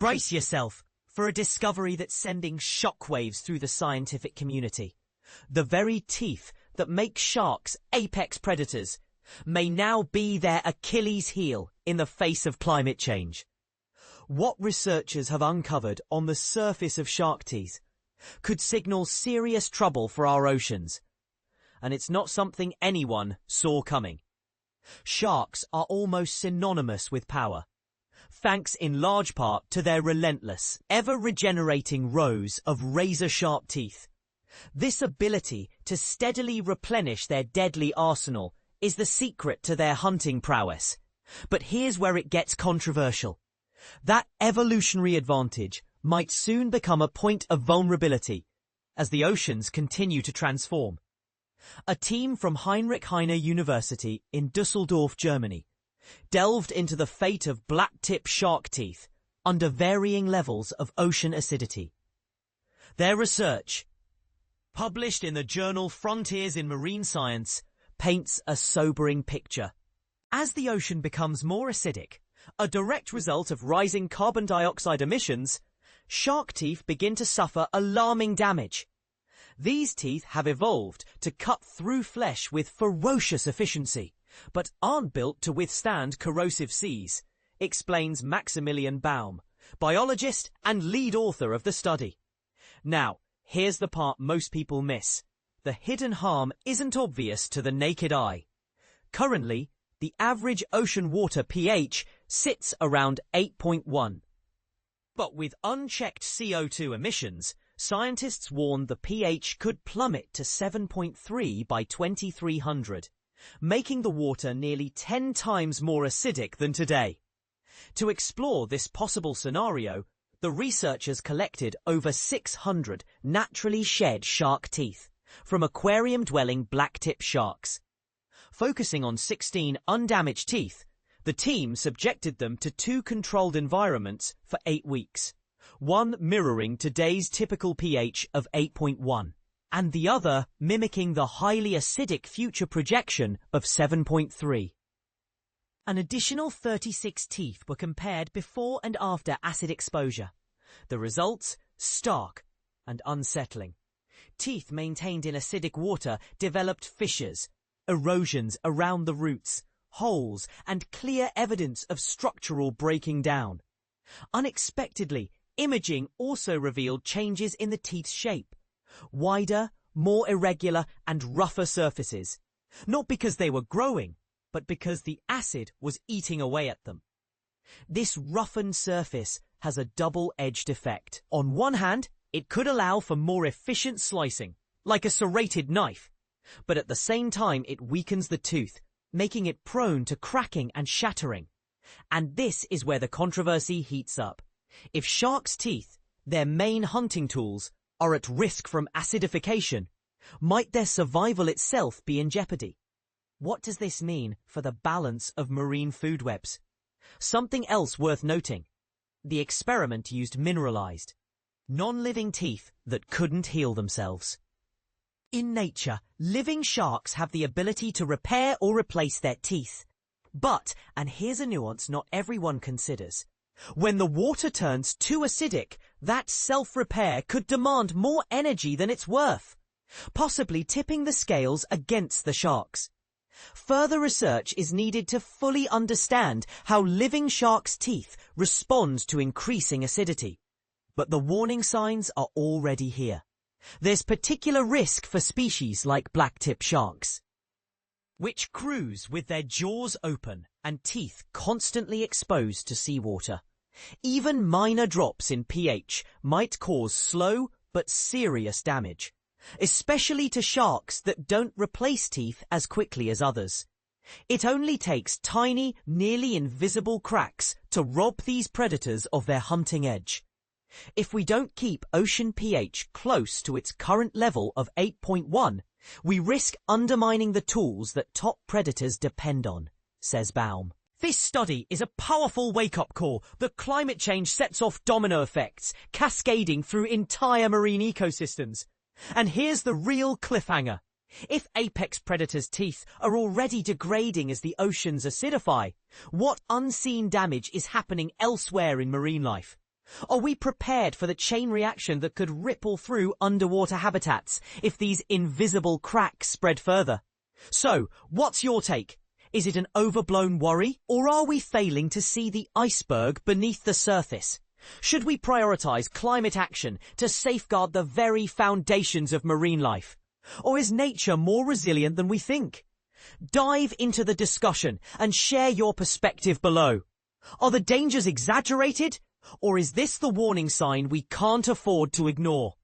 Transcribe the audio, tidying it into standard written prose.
Brace yourself for a discovery that's sending shockwaves through the scientific community. The very teeth that make sharks apex predators may now be their Achilles heel in the face of climate change. What researchers have uncovered on the surface of shark teeth could signal serious trouble for our oceans. And it's not something anyone saw coming. Sharks are almost synonymous with power, thanks in large part to their relentless, ever-regenerating rows of razor-sharp teeth. This ability to steadily replenish their deadly arsenal is the secret to their hunting prowess. But here's where it gets controversial. That evolutionary advantage might soon become a point of vulnerability as the oceans continue to transform. A team from Heinrich Heine University in Düsseldorf, Germany, delved into the fate of blacktip shark teeth under varying levels of ocean acidity. Their research, published in the journal Frontiers in Marine Science, paints a sobering picture. As the ocean becomes more acidic, a direct result of rising carbon dioxide emissions, shark teeth begin to suffer alarming damage. These teeth have evolved to cut through flesh with ferocious efficiency, but aren't built to withstand corrosive seas, explains Maximilian Baum, biologist and lead author of the study. Now, here's the part most people miss. The hidden harm isn't obvious to the naked eye. Currently, the average ocean water pH sits around 8.1. But with unchecked CO2 emissions, scientists warn the pH could plummet to 7.3 by 2300, making the water nearly 10 times more acidic than today. To explore this possible scenario, the researchers collected over 600 naturally shed shark teeth from aquarium-dwelling blacktip sharks. Focusing on 16 undamaged teeth, the team subjected them to 2 controlled environments for 8 weeks, one mirroring today's typical pH of 8.1, and the other mimicking the highly acidic future projection of 7.3. An additional 36 teeth were compared before and after acid exposure. The results, stark and unsettling. Teeth maintained in acidic water developed fissures, erosions around the roots, holes, and clear evidence of structural breaking down. Unexpectedly, imaging also revealed changes in the teeth's shape. Wider, more irregular, and rougher surfaces. Not because they were growing, but because the acid was eating away at them. This roughened surface has a double-edged effect. On one hand, it could allow for more efficient slicing, like a serrated knife, but at the same time it weakens the tooth, making it prone to cracking and shattering. And this is where the controversy heats up. If sharks' teeth, their main hunting tools, are at risk from acidification, might their survival itself be in jeopardy? What does this mean for the balance of marine food webs? Something else worth noting. The experiment used mineralized, non-living teeth that couldn't heal themselves. In nature, living sharks have the ability to repair or replace their teeth. But, and here's a nuance not everyone considers, when the water turns too acidic, that self-repair could demand more energy than it's worth, possibly tipping the scales against the sharks. Further research is needed to fully understand how living sharks' teeth respond to increasing acidity. But the warning signs are already here. There's particular risk for species like blacktip sharks, which cruise with their jaws open and teeth constantly exposed to seawater. Even minor drops in pH might cause slow but serious damage, especially to sharks that don't replace teeth as quickly as others. It only takes tiny, nearly invisible cracks to rob these predators of their hunting edge. If we don't keep ocean pH close to its current level of 8.1, we risk undermining the tools that top predators depend on, says Baum. This study is a powerful wake-up call that climate change sets off domino effects, cascading through entire marine ecosystems. And here's the real cliffhanger. If apex predators' teeth are already degrading as the oceans acidify, what unseen damage is happening elsewhere in marine life? Are we prepared for the chain reaction that could ripple through underwater habitats if these invisible cracks spread further? So, what's your take? Is it an overblown worry, or are we failing to see the iceberg beneath the surface? Should we prioritize climate action to safeguard the very foundations of marine life? Or is nature more resilient than we think? Dive into the discussion and share your perspective below. Are the dangers exaggerated? Or is this the warning sign we can't afford to ignore?